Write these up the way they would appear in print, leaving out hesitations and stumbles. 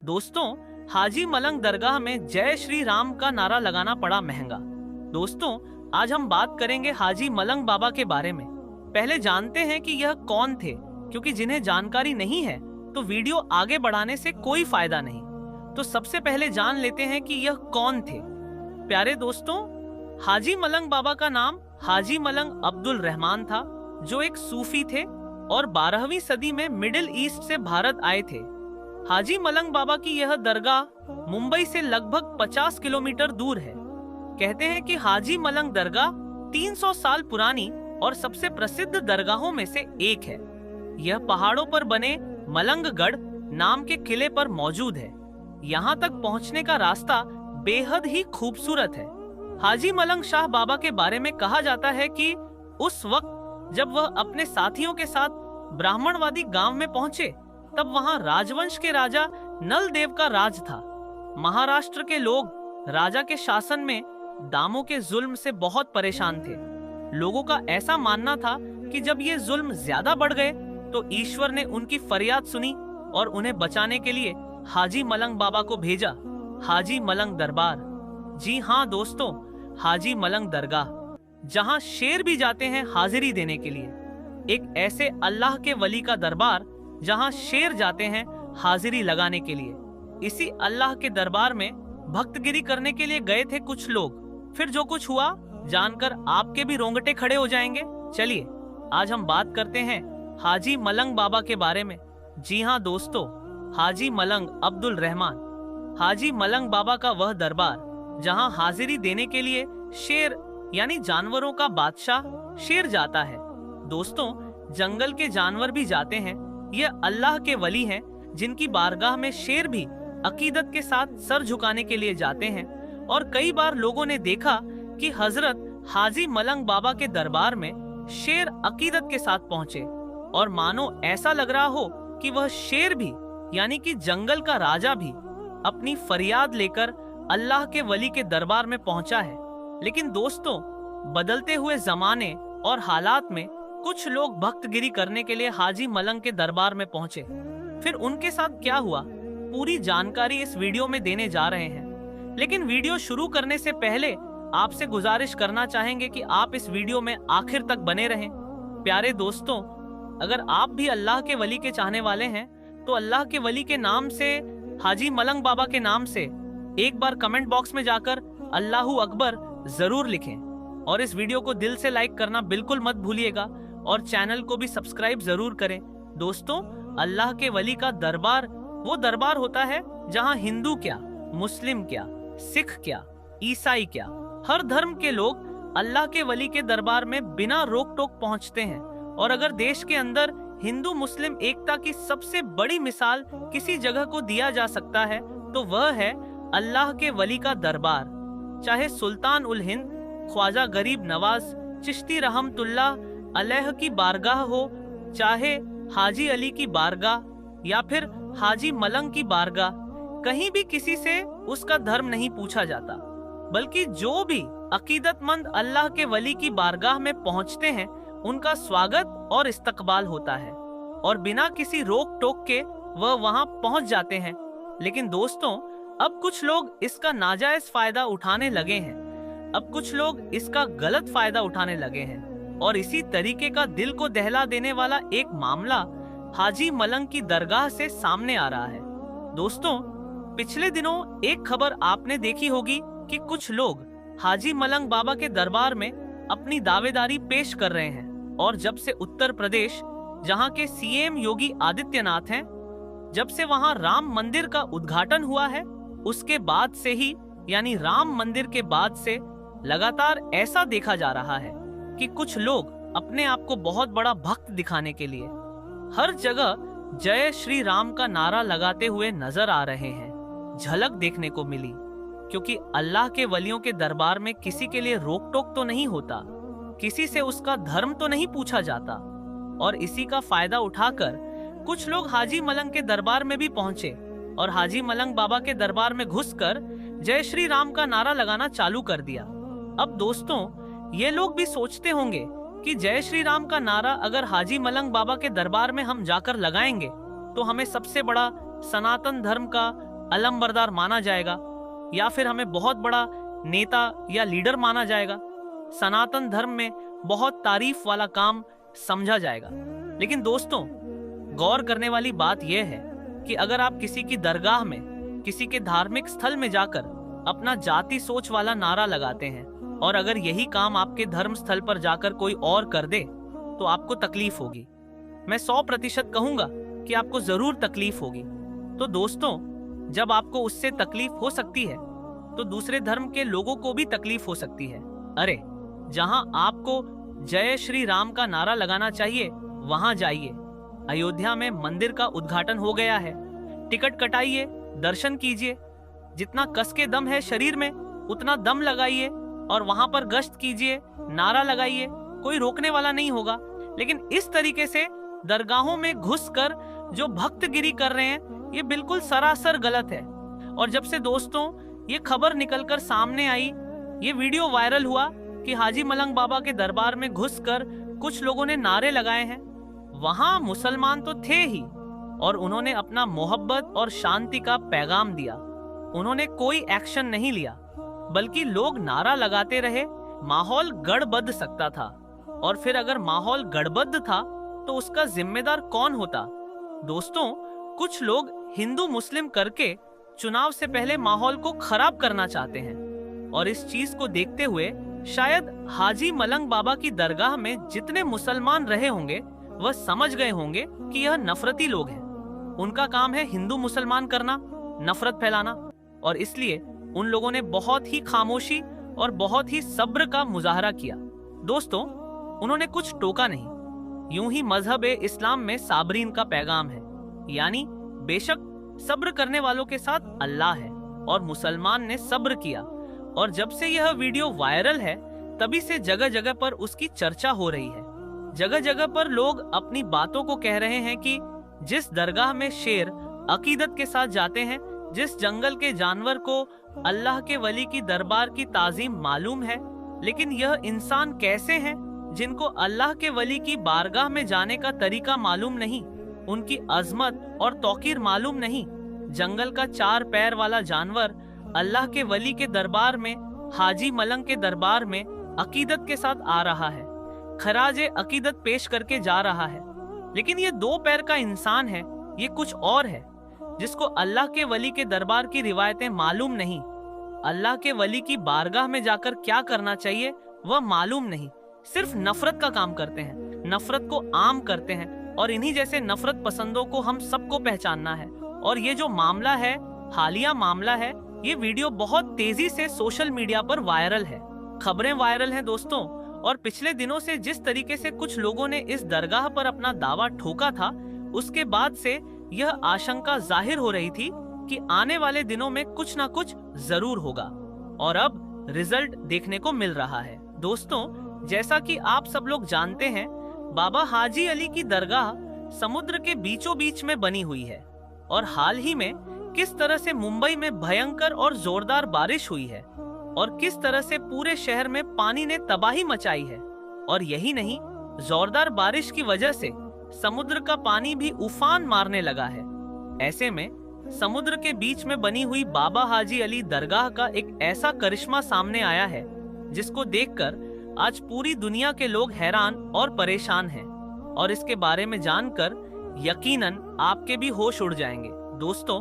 दोस्तों, हाजी मलंग दरगाह में जय श्री राम का नारा लगाना पड़ा महंगा। दोस्तों, आज हम बात करेंगे हाजी मलंग बाबा के बारे में। पहले जानते हैं कि यह कौन थे, क्योंकि जिन्हें जानकारी नहीं है तो वीडियो आगे बढ़ाने से कोई फायदा नहीं। तो सबसे पहले जान लेते हैं कि यह कौन थे। प्यारे दोस्तों, हाजी मलंग बाबा का नाम हाजी मलंग अब्दुल रहमान था, जो एक सूफी थे और 12वीं सदी में मिडिल ईस्ट से भारत आए थे। हाजी मलंग बाबा की यह दरगाह मुंबई से लगभग 50 किलोमीटर दूर है। कहते हैं कि हाजी मलंग दरगाह 300 साल पुरानी और सबसे प्रसिद्ध दरगाहों में से एक है। यह पहाड़ों पर बने मलंगगढ़ नाम के किले पर मौजूद है। यहाँ तक पहुँचने का रास्ता बेहद ही खूबसूरत है। हाजी मलंग शाह बाबा के बारे में कहा जाता है कि उस वक्त जब वह अपने साथियों के साथ ब्राह्मणवादी गांव में पहुंचे, तब वहां राजवंश के राजा नल देव का राज था। महाराष्ट्र के लोग राजा के शासन में दामों के जुल्म से बहुत परेशान थे। लोगों का ऐसा मानना था कि जब ये जुल्म ज्यादा बढ़ गए तो ईश्वर ने उनकी फरियाद सुनी और उन्हें बचाने के लिए हाजी मलंग बाबा को भेजा। हाजी मलंग दरबार, जी हाँ दोस्तों, हाजी मलंग दरगाह, जहां शेर भी जाते हैं हाजिरी देने के लिए। एक ऐसे अल्लाह के वली का दरबार जहां शेर जाते हैं हाजिरी लगाने के लिए। इसी अल्लाह के दरबार में भक्तगिरी करने के लिए गए थे कुछ लोग। फिर जो कुछ हुआ जानकर आपके भी रोंगटे खड़े हो जाएंगे। चलिए आज हम बात करते हैं हाजी मलंग बाबा के बारे में। जी हाँ दोस्तों, हाजी मलंग अब्दुल रहमान। हाजी मलंग बाबा का वह दरबार जहां हाजिरी देने के लिए शेर यानी जानवरों का बादशाह शेर जाता है। दोस्तों, जंगल के जानवर भी जाते हैं। ये अल्लाह के वली हैं जिनकी बारगाह में शेर भी अकीदत के साथ सर झुकाने के लिए जाते हैं। और कई बार लोगों ने देखा कि हजरत हाजी मलंग बाबा के दरबार में शेर अकीदत के साथ पहुंचे और मानो ऐसा लग रहा हो कि वह शेर भी यानी कि जंगल का राजा भी अपनी फरियाद लेकर अल्लाह के वली के दरबार में पहुंचा है। लेकिन दोस्तों, बदलते हुए जमाने और हालात में कुछ लोग भक्तगिरी करने के लिए हाजी मलंग के दरबार में पहुंचे। फिर उनके साथ क्या हुआ, पूरी जानकारी इस वीडियो में देने जा रहे हैं। लेकिन वीडियो शुरू करने से पहले आपसे गुजारिश करना चाहेंगे कि आप इस वीडियो में आखिर तक बने रहें। प्यारे दोस्तों, अगर आप भी अल्लाह के वली के चाहने वाले हैं तो अल्लाह के वली के नाम से, हाजी मलंग बाबा के नाम से एक बार कमेंट बॉक्स में जाकर अल्लाहू अकबर जरूर लिखें। और इस वीडियो को दिल से लाइक करना बिल्कुल मत भूलिएगा और चैनल को भी सब्सक्राइब जरूर करें। दोस्तों, अल्लाह के वली का दरबार वो दरबार होता है जहां हिंदू क्या, मुस्लिम क्या, सिख क्या, ईसाई क्या, हर धर्म के लोग अल्लाह के वली के दरबार में बिना रोक टोक पहुंचते हैं। और अगर देश के अंदर हिंदू मुस्लिम एकता की सबसे बड़ी मिसाल किसी जगह को दिया जा सकता है तो वह है अल्लाह के वली का दरबार। चाहे सुल्तान उल हिंद ख्वाजा गरीब नवाज चिश्ती रहमतुल्लाह अलैह की बारगाह हो, चाहे हाजी अली की बारगाह या फिर हाजी मलंग की बारगाह, कहीं भी किसी से उसका धर्म नहीं पूछा जाता, बल्कि जो भी अकीदतमंद अल्लाह के वली की बारगाह में पहुंचते हैं उनका स्वागत और इस्तकबाल होता है और बिना किसी रोक टोक के वह वहां पहुंच जाते हैं। लेकिन दोस्तों, अब कुछ लोग इसका नाजायज फायदा उठाने लगे हैं। अब कुछ लोग इसका गलत फायदा उठाने लगे हैं और इसी तरीके का दिल को दहला देने वाला एक मामला हाजी मलंग की दरगाह से सामने आ रहा है। दोस्तों, पिछले दिनों एक खबर आपने देखी होगी कि कुछ लोग हाजी मलंग बाबा के दरबार में अपनी दावेदारी पेश कर रहे हैं। और जब से उत्तर प्रदेश, जहां के सीएम योगी आदित्यनाथ हैं, जब से वहां राम मंदिर का उद्घाटन हुआ है, उसके बाद से ही यानी राम मंदिर के बाद से लगातार ऐसा देखा जा रहा है कि कुछ लोग अपने आप को बहुत बड़ा भक्त दिखाने के लिए हर जगह जय श्री राम का नारा लगाते हुए नजर आ रहे हैं। झलक देखने को मिली, क्योंकि अल्लाह के वलियों के दरबार में किसी के लिए रोक टोक तो नहीं होता, किसी से उसका धर्म तो नहीं पूछा जाता। और इसी का फायदा उठाकर कुछ लोग हाजी मलंग के दरबार में भी पहुंचे और हाजी मलंग बाबा के दरबार में घुसकर जय श्री राम का नारा लगाना चालू कर दिया। अब दोस्तों, ये लोग भी सोचते होंगे कि जय श्री राम का नारा अगर हाजी मलंग बाबा के दरबार में हम जाकर लगाएंगे तो हमें सबसे बड़ा सनातन धर्म का अलमबरदार माना जाएगा या फिर हमें बहुत बड़ा नेता या लीडर माना जाएगा। सनातन धर्म में बहुत तारीफ वाला काम समझा जाएगा। लेकिन दोस्तों, गौर करने वाली बात यह है कि अगर आप किसी की दरगाह में, किसी के धार्मिक स्थल में जाकर अपना जाति सोच वाला नारा लगाते हैं और अगर यही काम आपके धर्म स्थल पर जाकर कोई और कर दे तो आपको तकलीफ होगी। मैं 100% कहूंगा कि आपको जरूर तकलीफ होगी। तो दोस्तों, जब आपको उससे तकलीफ हो सकती है तो दूसरे धर्म के लोगों को भी तकलीफ हो सकती है। अरे, जहां आपको जय श्री राम का नारा लगाना चाहिए वहां जाइए। अयोध्या में मंदिर का उद्घाटन हो गया है, टिकट कटाइए, दर्शन कीजिए, जितना कस के दम है शरीर में उतना दम लगाइए और वहां पर गश्त कीजिए, नारा लगाइए, कोई रोकने वाला नहीं होगा। लेकिन इस तरीके से दरगाहों में घुसकर जो भक्तगिरी कर रहे हैं, ये बिल्कुल सरासर गलत है। और जब से दोस्तों ये खबर निकलकर सामने आई, ये वीडियो वायरल हुआ कि हाजी मलंग बाबा के दरबार में घुसकर कुछ लोगों ने नारे लगाए हैं, वहां मुसलमान तो थे ही और उन्होंने अपना मोहब्बत और शांति का पैगाम दिया। उन्होंने कोई एक्शन नहीं लिया, बल्कि लोग नारा लगाते रहे। माहौल गड़बड़ सकता था, और फिर अगर माहौल गड़बड़ था तो उसका जिम्मेदार कौन होता? दोस्तों, कुछ लोग हिंदू मुस्लिम करके चुनाव से पहले माहौल को खराब करना चाहते हैं और इस चीज को देखते हुए शायद हाजी मलंग बाबा की दरगाह में जितने मुसलमान रहे होंगे वह समझ गए होंगे कि यह नफरती लोग हैं। उनका काम है हिंदू मुसलमान करना, नफरत फैलाना, और इसलिए उन लोगों ने बहुत ही खामोशी और बहुत ही सब्र का मुजाहरा किया। दोस्तों, उन्होंने कुछ टोका नहीं। यूं ही मजहब इस्लाम में साबरीन का पैगाम है, यानी बेशक सब्र करने वालों के साथ अल्लाह है, और मुसलमान ने सब्र किया। और जब से यह वीडियो वायरल है तभी से जगह जगह पर उसकी चर्चा हो रही है। जगह जगह पर लोग अपनी बातों को कह रहे हैं कि जिस दरगाह में शेर अकीदत के साथ जाते हैं, जिस जंगल के जानवर को अल्लाह के वली की दरबार की ताजीम मालूम है, लेकिन यह इंसान कैसे हैं जिनको अल्लाह के वली की बारगाह में जाने का तरीका मालूम नहीं, उनकी अजमत और तौकीर मालूम नहीं। जंगल का 4 पैर वाला जानवर अल्लाह के वली के दरबार में, हाजी मलंग के दरबार में अकीदत के साथ आ रहा है, खराजे अकीदत पेश करके जा रहा है। लेकिन ये 2 पैर का इंसान है, ये कुछ और है, जिसको अल्लाह के वली के दरबार की रिवायतें मालूम नहीं, अल्लाह के वली की बारगाह में जाकर क्या करना चाहिए वह मालूम नहीं। सिर्फ नफरत का काम करते हैं, नफरत को आम करते हैं, और इन्हीं जैसे नफरत पसंदों को हम सबको पहचानना है। और ये जो मामला है, हालिया मामला है, ये वीडियो बहुत तेजी से सोशल मीडिया पर वायरल है, खबरें वायरल हैं दोस्तों। और पिछले दिनों से जिस तरीके से कुछ लोगों ने इस दरगाह पर अपना दावा ठोका था, उसके बाद से यह आशंका जाहिर हो रही थी कि आने वाले दिनों में कुछ ना कुछ जरूर होगा, और अब रिजल्ट देखने को मिल रहा है। दोस्तों, जैसा कि आप सब लोग जानते हैं, बाबा हाजी अली की दरगाह समुद्र के बीचों बीच में बनी हुई है, और हाल ही में किस तरह से मुंबई में भयंकर और जोरदार बारिश हुई है और किस तरह से पूरे शहर में पानी ने तबाही मचाई है। और यही नहीं, जोरदार बारिश की वजह से समुद्र का पानी भी उफान मारने लगा है। ऐसे में समुद्र के बीच में बनी हुई बाबा हाजी अली दरगाह का एक ऐसा करिश्मा सामने आया है जिसको देखकर आज पूरी दुनिया के लोग हैरान और परेशान हैं, और इसके बारे में जानकर यकीनन आपके भी होश उड़ जाएंगे। दोस्तों,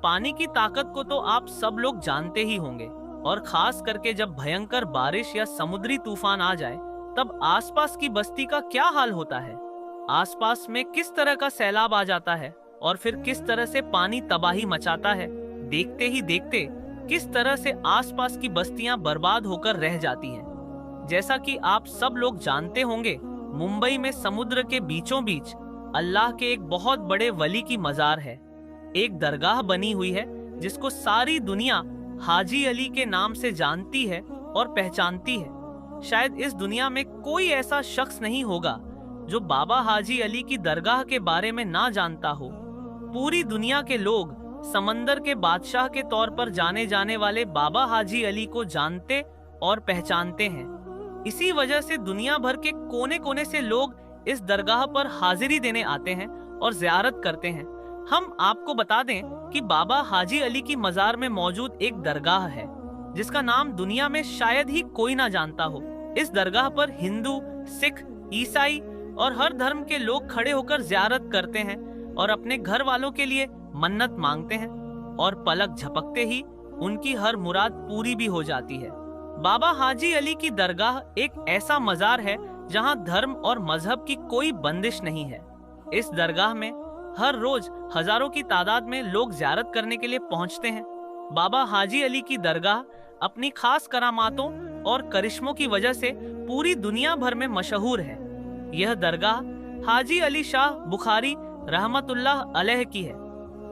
पानी की ताकत को तो आप सब लोग जानते ही होंगे, और खास करके जब भयंकर बारिश या समुद्री तूफान आ जाए तब आसपास की बस्ती का क्या हाल होता है। आसपास में किस तरह का सैलाब आ जाता है और फिर किस तरह से पानी तबाही मचाता है। देखते ही देखते किस तरह से आसपास की बस्तियां बर्बाद होकर रह जाती हैं। जैसा कि आप सब लोग जानते होंगे, मुंबई में समुद्र के बीचों बीच अल्लाह के एक बहुत बड़े वली की मजार है। एक दरगाह बनी हुई है जिसको सारी दुनिया हाजी अली के नाम से जानती है और पहचानती है। शायद इस दुनिया में कोई ऐसा शख्स नहीं होगा जो बाबा हाजी अली की दरगाह के बारे में ना जानता हो। पूरी दुनिया के लोग समंदर के बादशाह के तौर पर जाने जाने वाले बाबा हाजी अली को जानते और पहचानते हैं। इसी वजह से दुनिया भर के कोने कोने से लोग इस दरगाह पर हाजिरी देने आते हैं और ज़ियारत करते हैं। हम आपको बता दें कि बाबा हाजी अली की मजार में मौजूद एक दरगाह है जिसका नाम दुनिया में शायद ही कोई ना जानता हो। इस दरगाह पर हिंदू, सिख, ईसाई और हर धर्म के लोग खड़े होकर ज़ियारत करते हैं और अपने घर वालों के लिए मन्नत मांगते हैं और पलक झपकते ही उनकी हर मुराद पूरी भी हो जाती है। बाबा हाजी अली की दरगाह एक ऐसा मजार है जहां धर्म और मजहब की कोई बंदिश नहीं है। इस दरगाह में हर रोज हजारों की तादाद में लोग ज़ियारत करने के लिए पहुंचते हैं। बाबा हाजी अली की दरगाह अपनी खास करामातों और करिश्मों की वजह से पूरी दुनिया भर में मशहूर है। यह दरगाह हाजी अली शाह बुखारी रहमतुल्लाह अलैह की है।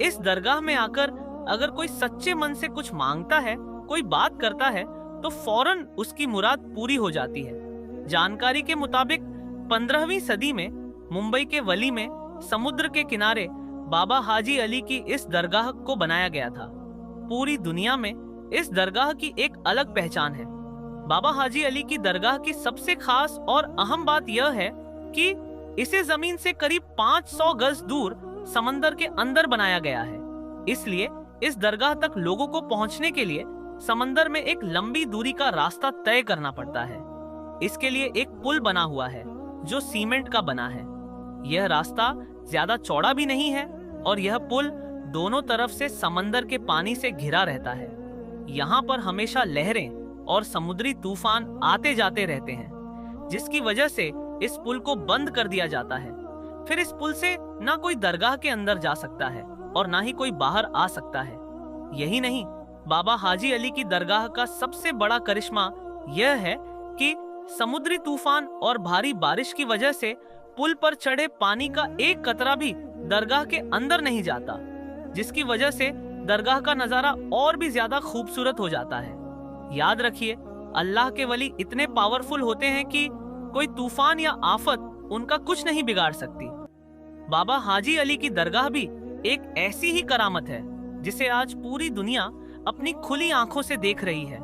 इस दरगाह में आकर अगर कोई सच्चे मन से कुछ मांगता है, कोई बात करता है, तो फौरन उसकी मुराद पूरी हो जाती है। जानकारी के मुताबिक 15वीं सदी में मुंबई के वली में समुद्र के किनारे बाबा हाजी अली की इस दरगाह को बनाया गया था। पूरी दुनिया में इस दरगाह की एक अलग पहचान है। बाबा हाजी अली की दरगाह की सबसे खास और अहम बात यह है कि इसे जमीन से करीब 500 गज दूर समंदर के अंदर बनाया गया है। इसलिए इस दरगाह तक लोगों को पहुंचने के लिए समंदर में एक लंबी दूरी का रास्ता तय करना पड़ता है। इसके लिए एक पुल बना हुआ है जो सीमेंट का बना है। यह रास्ता ज्यादा चौड़ा भी नहीं है और यह पुल दोनों तरफ से समंदर के पानी से घिरा रहता है। यहाँ पर हमेशा लहरें और समुद्री तूफान आते जाते रहते हैं, जिसकी वजह से इस पुल को बंद कर दिया जाता है। फिर इस पुल से ना कोई दरगाह के अंदर जा सकता है और ना ही कोई बाहर आ सकता है। यही नहीं, बाबा हाजी अली की दरगाह का सबसे बड़ा करिश्मा यह है कि समुद्री तूफान और भारी बारिश की वजह से पुल पर चढ़े पानी का एक कतरा भी दरगाह के अंदर नहीं जाता, जिसकी वजह से दरगाह का नजारा और भी ज्यादा खूबसूरत हो जाता है। याद रखिए, अल्लाह के वली इतने पावरफुल होते हैं कि कोई तूफान या आफत उनका कुछ नहीं बिगाड़ सकती। बाबा हाजी अली की दरगाह भी एक ऐसी ही करामत है जिसे आज पूरी दुनिया अपनी खुली आंखों से देख रही है।